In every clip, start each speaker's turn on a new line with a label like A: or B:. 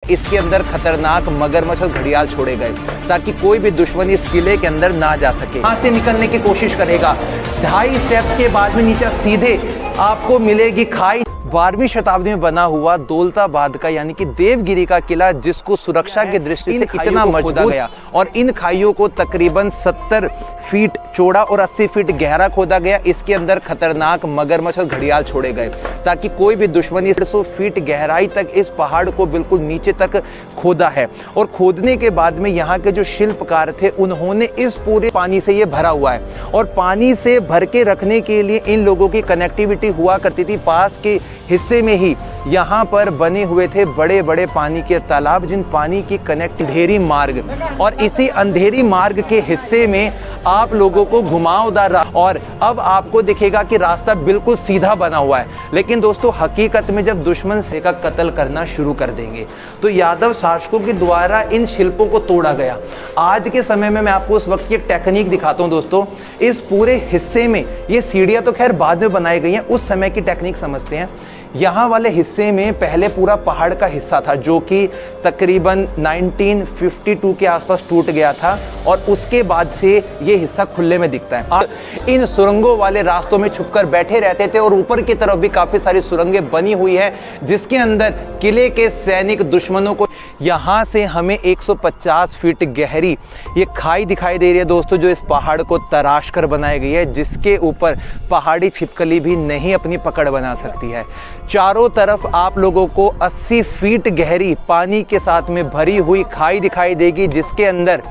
A: इसके अंदर खतरनाक मगरमच्छ और घड़ियाल छोड़े गए ताकि कोई भी दुश्मन इस किले के अंदर ना जा सके। यहाँ से निकलने की कोशिश करेगा, 2.5 स्टेप्स के बाद में नीचे सीधे आपको मिलेगी खाई। 12वीं शताब्दी में बना हुआ दौलताबाद का यानी कि देवगिरी का किला, जिसको सुरक्षा की दृष्टि से इतना मजबूत गया और इन खाइयों को तकरीबन 70 फीट चौड़ा और 80 फीट गहरा खोदा गया। इसके अंदर खतरनाक मगरमच्छ और घड़ियाल छोड़े गए ताकि कोई भी दुश्मनी 100 फीट गहराई तक इस पहाड़ को बिल्कुल नीचे तक खोदा है। और खोदने के बाद में यहाँ के जो शिल्पकार थे उन्होंने इस पूरे पानी से ये भरा हुआ है और पानी से भर के रखने के लिए इन लोगों की कनेक्टिविटी हुआ करती थी। पास के हिस्से में ही यहाँ पर बने हुए थे बड़े बड़े पानी के तालाब, जिन पानी की कनेक्ट अंधेरी मार्ग, और इसी अंधेरी मार्ग के हिस्से में आप लोगों को घुमावदार और अब आपको दिखेगा कि रास्ता बिल्कुल सीधा बना हुआ है। लेकिन दोस्तों हकीकत में जब दुश्मन से का कत्ल करना शुरू कर देंगे तो यादव शासकों के द्वारा इन शिल्पों को तोड़ा गया। आज के समय में मैं आपको उस वक्त की एक टेक्निक दिखाता हूं दोस्तों। इस पूरे हिस्से में ये सीढ़ियां तो खैर बाद में बनाई गई हैं, उस समय की टेक्निक समझते हैं। यहाँ वाले हिस्से में पहले पूरा पहाड़ का हिस्सा था जो कि तकरीबन 1952 के आसपास टूट गया था और उसके बाद से ये हिस्सा खुले में दिखता है। आप इन सुरंगों वाले रास्तों में छुपकर बैठे रहते थे और ऊपर की तरफ भी काफी सारी सुरंगें बनी हुई है जिसके अंदर किले के सैनिक दुश्मनों को, यहाँ से हमें 150 फीट गहरी ये खाई दिखाई दे रही है दोस्तों, जो इस पहाड़ को तराश कर बनाई गई है, जिसके ऊपर पहाड़ी छिपकली भी नहीं अपनी पकड़ बना सकती है। चारों तरफ आप लोगों को 80 फीट गहरी पानी के साथ में भरी हुई खाई दिखाई देगी, जिसके अंदर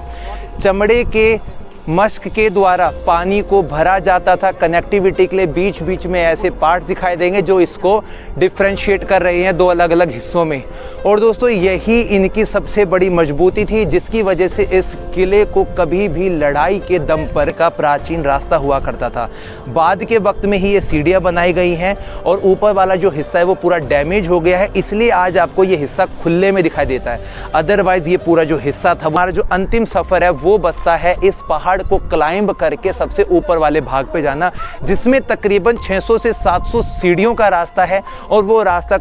A: चमड़े के मश्क के द्वारा पानी को भरा जाता था। कनेक्टिविटी के लिए बीच बीच में ऐसे पार्ट्स दिखाई देंगे जो इसको डिफ्रेंशिएट कर रहे हैं दो अलग अलग हिस्सों में। और दोस्तों यही इनकी सबसे बड़ी मजबूती थी, जिसकी वजह से इस किले को कभी भी लड़ाई के दम पर का प्राचीन रास्ता हुआ करता था। बाद के वक्त में ही ये सीढ़ियाँ बनाई गई हैं और ऊपर वाला जो हिस्सा है वो पूरा डैमेज हो गया है, इसलिए आज आपको ये हिस्सा खुले में दिखाई देता है। अदरवाइज ये पूरा जो हिस्सा था, हमारा जो अंतिम सफ़र है वो बसता है इस पहाड़ को क्लाइंब करके सबसे ऊपर वाले भाग पे जाना, जिसमें तकरीबन 600 से 700 सीढ़ियों का रास्ता है और वो रास्ता